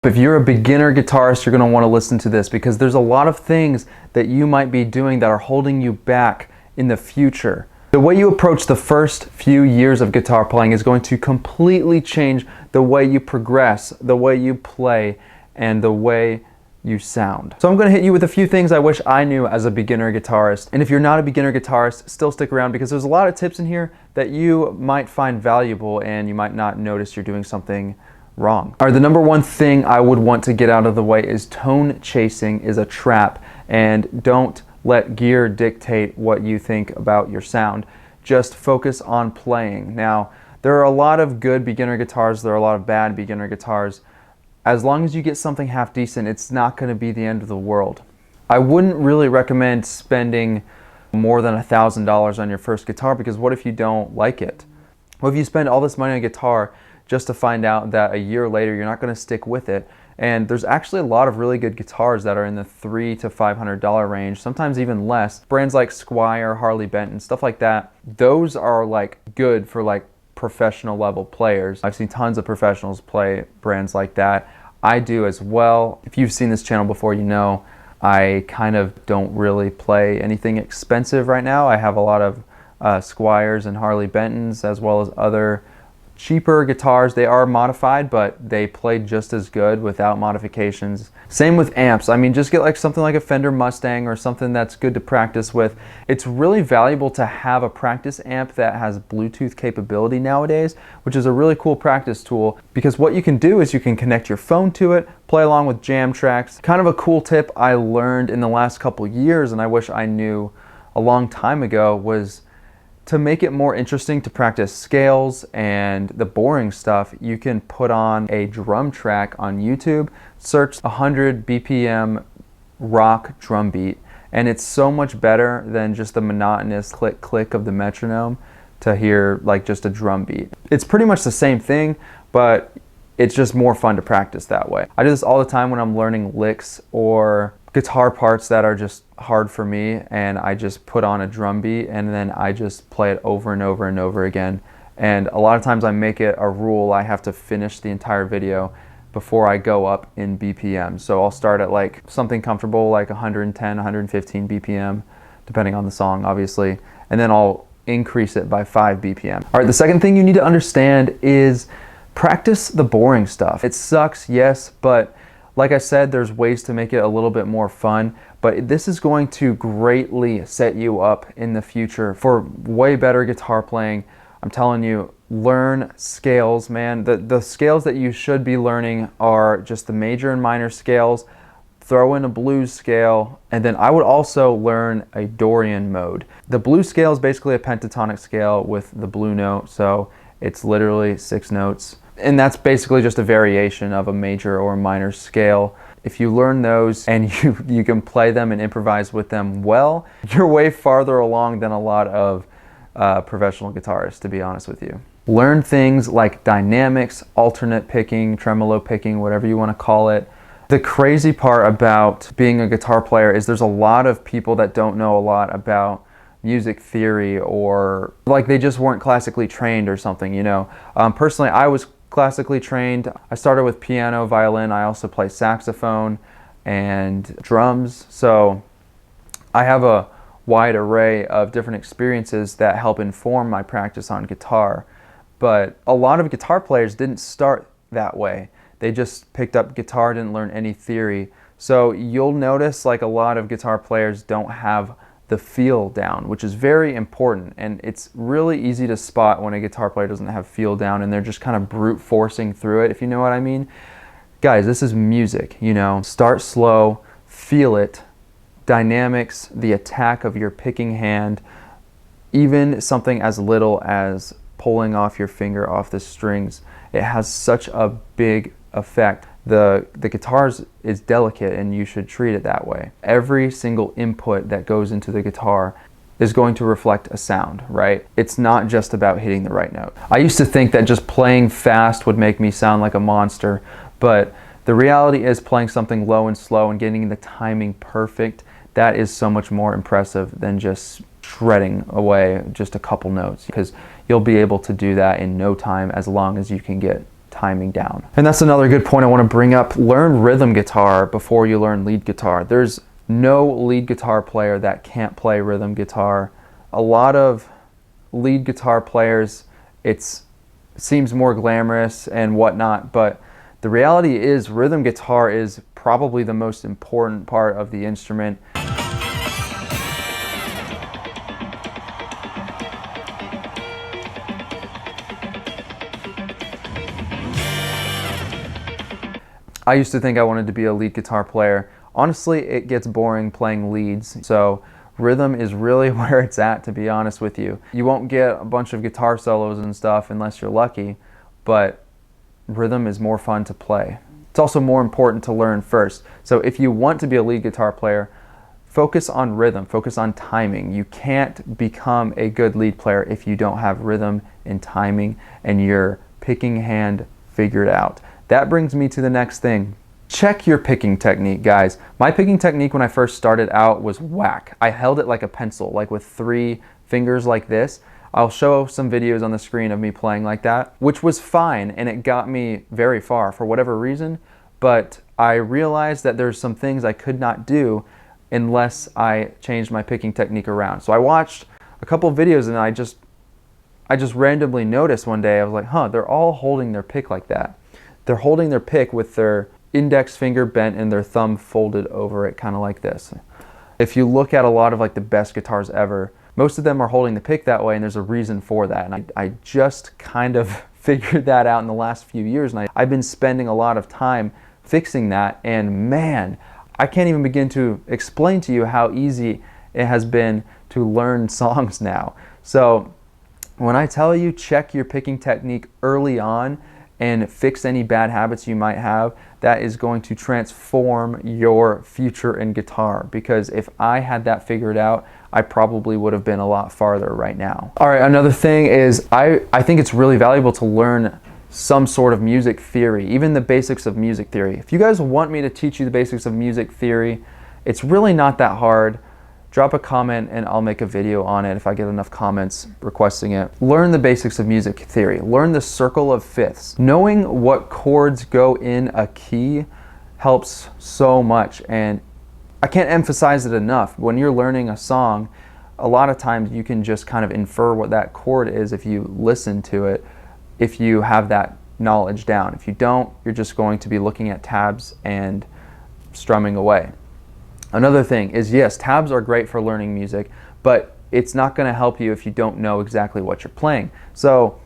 If you're a beginner guitarist, you're going to want to listen to this because there's a lot of things that you might be doing that are holding you back in the future. The way you approach the first few years of guitar playing is going to completely change the way you progress, the way you play, and the way you sound. So I'm going to hit you with a few things I wish I knew as a beginner guitarist. And if you're not a beginner guitarist, still stick around because there's a lot of tips in here that you might find valuable and you might not notice you're doing something wrong. All right, the number one thing I would want to get out of the way is tone chasing is a trap, and don't let gear dictate what you think about your sound. Just focus on playing. Now, there are a lot of good beginner guitars, there are a lot of bad beginner guitars. As long as you get something half decent, it's not going to be the end of the world. I wouldn't really recommend spending more than $1,000 on your first guitar because what if you don't like it? What if you spend all this money on a guitar just to find out that a year later you're not going to stick with it? And there's actually a lot of really good guitars that are in the $300 to $500 range, sometimes even less. Brands like Squier, Harley Benton, stuff like that. Those are like good for like professional level players. I've seen tons of professionals play brands like that. I do as well. If you've seen this channel before, you know I kind of don't really play anything expensive right now. I have a lot of Squiers and Harley Bentons as well as other cheaper guitars. They are modified, but they play just as good without modifications. Same with amps. I mean, just get like something like a Fender Mustang or something that's good to practice with. It's really valuable to have a practice amp that has Bluetooth capability nowadays, which is a really cool practice tool because what you can do is you can connect your phone to it, play along with jam tracks. Kind of a cool tip I learned in the last couple years, and I wish I knew a long time ago, was to make it more interesting to practice scales and the boring stuff. You can put on a drum track on YouTube, search 100 BPM rock drum beat, and it's so much better than just the monotonous click click of the metronome to hear like just a drum beat. It's pretty much the same thing, but it's just more fun to practice that way. I do this all the time when I'm learning licks or guitar parts that are just hard for me, and I just put on a drum beat and then I just play it over and over and over again. And a lot of times I make it a rule I have to finish the entire video before I go up in BPM. So I'll start at like something comfortable like 110, 115 BPM, depending on the song obviously, and then I'll increase it by 5 BPM. All right, the second thing you need to understand is practice the boring stuff. It sucks, yes, but like I said, there's ways to make it a little bit more fun, but this is going to greatly set you up in the future for way better guitar playing. I'm telling you, learn scales, man. The scales that you should be learning are just the major and minor scales. Throw in a blues scale, and then I would also learn a Dorian mode. The blues scale is basically a pentatonic scale with the blue note, so it's literally 6 notes. And that's basically just a variation of a major or minor scale. If you learn those and you can play them and improvise with them well, you're way farther along than a lot of professional guitarists, to be honest with you. Learn things like dynamics, alternate picking, tremolo picking, whatever you want to call it. The crazy part about being a guitar player is there's a lot of people that don't know a lot about music theory, or like they just weren't classically trained or something, you know. Personally, I was classically trained. I started with piano, violin. I also play saxophone and drums. So I have a wide array of different experiences that help inform my practice on guitar. But a lot of guitar players didn't start that way. They just picked up guitar, didn't learn any theory. So you'll notice like a lot of guitar players don't have the feel down, which is very important, and it's really easy to spot when a guitar player doesn't have feel down and they're just kind of brute forcing through it, if you know what I mean. Guys, this is music, you know. Start slow, feel it, dynamics, the attack of your picking hand, even something as little as pulling off your finger off the strings. It has such a big effect. The guitar is delicate, and you should treat it that way. Every single input that goes into the guitar is going to reflect a sound, right? It's not just about hitting the right note. I used to think that just playing fast would make me sound like a monster, but the reality is playing something low and slow and getting the timing perfect, that is so much more impressive than just shredding away just a couple notes, because you'll be able to do that in no time as long as you can get timing down. And that's another good point I want to bring up. Learn rhythm guitar before you learn lead guitar. There's no lead guitar player that can't play rhythm guitar. A lot of lead guitar players, it seems more glamorous and whatnot, but the reality is rhythm guitar is probably the most important part of the instrument. I used to think I wanted to be a lead guitar player. Honestly, it gets boring playing leads, so rhythm is really where it's at, to be honest with you. You won't get a bunch of guitar solos and stuff unless you're lucky, but rhythm is more fun to play. It's also more important to learn first. So if you want to be a lead guitar player, focus on rhythm, focus on timing. You can't become a good lead player if you don't have rhythm and timing and your picking hand figured out. That brings me to the next thing. Check your picking technique, guys. My picking technique when I first started out was whack. I held it like a pencil, like with 3 fingers like this. I'll show some videos on the screen of me playing like that, which was fine, and it got me very far for whatever reason, but I realized that there's some things I could not do unless I changed my picking technique around. So I watched a couple of videos and I just randomly noticed one day, I was like, huh, they're all holding their pick like that. They're holding their pick with their index finger bent and their thumb folded over it, kind of like this. If you look at a lot of like the best guitars ever, most of them are holding the pick that way, and there's a reason for that. And I just kind of figured that out in the last few years, and I've been spending a lot of time fixing that, and man, I can't even begin to explain to you how easy it has been to learn songs now. So when I tell you check your picking technique early on and fix any bad habits you might have, that is going to transform your future in guitar, because if I had that figured out, I probably would have been a lot farther right now. All right, another thing is I think it's really valuable to learn some sort of music theory, even the basics of music theory. If you guys want me to teach you the basics of music theory, it's really not that hard. Drop a comment and I'll make a video on it if I get enough comments requesting it. Learn the basics of music theory. Learn the circle of fifths. Knowing what chords go in a key helps so much, and I can't emphasize it enough. When you're learning a song, a lot of times you can just kind of infer what that chord is if you listen to it, if you have that knowledge down. If you don't, you're just going to be looking at tabs and strumming away. Another thing is, yes, tabs are great for learning music, but it's not going to help you if you don't know exactly what you're playing. So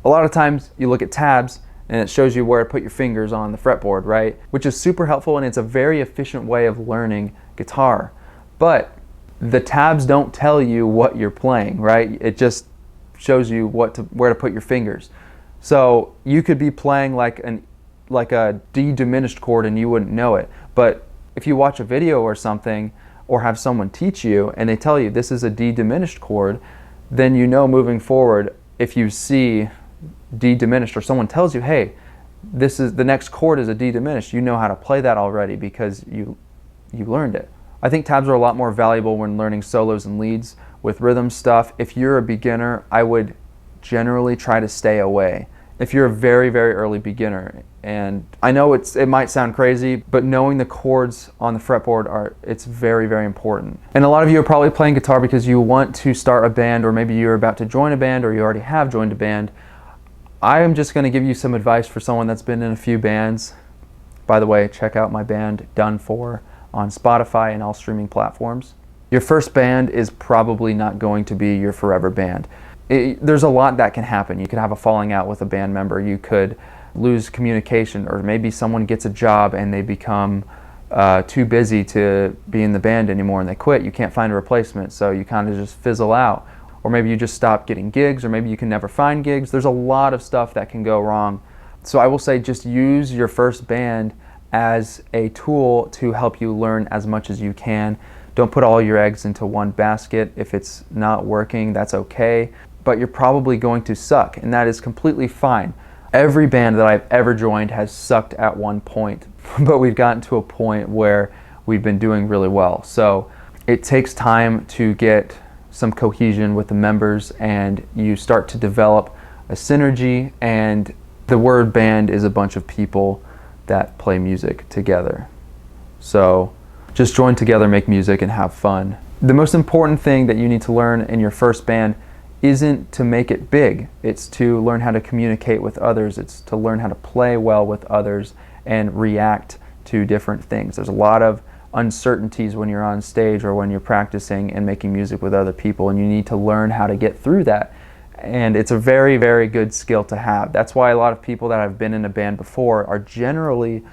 a lot of times you look at tabs and it shows you where to put your fingers on the fretboard, right? Which is super helpful, and it's a very efficient way of learning guitar. But the tabs don't tell you what you're playing, right? It just shows you where to put your fingers. So you could be playing like a D diminished chord and you wouldn't know it. But if you watch a video or something, or have someone teach you and they tell you this is a D diminished chord, then you know moving forward, if you see D diminished or someone tells you, hey, this is the next chord is a D diminished, you know how to play that already because you learned it. I think tabs are a lot more valuable when learning solos and leads. With rhythm stuff, if you're a beginner, I would generally try to stay away. If you're a very, very early beginner, and I know it might sound crazy, but knowing the chords on the fretboard it's very, very important. And a lot of you are probably playing guitar because you want to start a band, or maybe you're about to join a band, or you already have joined a band. I am just going to give you some advice for someone that's been in a few bands. By the way, check out my band Done For on Spotify and all streaming platforms. Your first band is probably not going to be your forever band. There's a lot that can happen. You could have a falling out with a band member. You could lose communication, or maybe someone gets a job and they become too busy to be in the band anymore and they quit. You can't find a replacement, so you kind of just fizzle out. Or maybe you just stop getting gigs, or maybe you can never find gigs. There's a lot of stuff that can go wrong. So I will say just use your first band as a tool to help you learn as much as you can. Don't put all your eggs into one basket. If it's not working, that's okay. But you're probably going to suck, and that is completely fine. Every band that I've ever joined has sucked at one point, but we've gotten to a point where we've been doing really well. So it takes time to get some cohesion with the members, and you start to develop a synergy, and The word band is a bunch of people that play music together. So just join together, make music, and have fun. The most important thing that you need to learn in your first band isn't to make it big. It's to learn how to communicate with others. It's to learn how to play well with others and react to different things. There's a lot of uncertainties when you're on stage or when you're practicing and making music with other people, and you need to learn how to get through that. And it's a very, very good skill to have. That's why a lot of people that have been in a band before are generally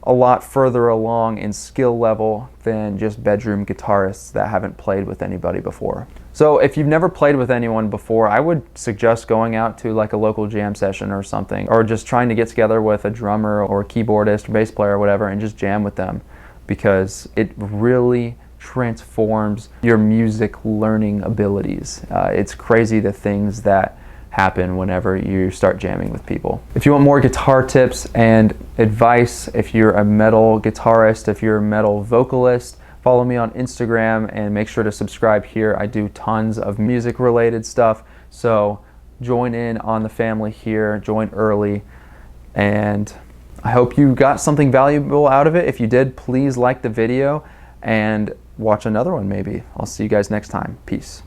a lot further along in skill level than just bedroom guitarists that haven't played with anybody before. So if you've never played with anyone before, I would suggest going out to like a local jam session or something, or just trying to get together with a drummer or a keyboardist or bass player or whatever and just jam with them, because it really transforms your music learning abilities. It's crazy the things that happen whenever you start jamming with people. If you want more guitar tips and advice, if you're a metal guitarist, if you're a metal vocalist, follow me on Instagram and make sure to subscribe here. I do tons of music related stuff, so join in on the family here, join early, and I hope you got something valuable out of it. If you did, please like the video and watch another one maybe. I'll see you guys next time. Peace.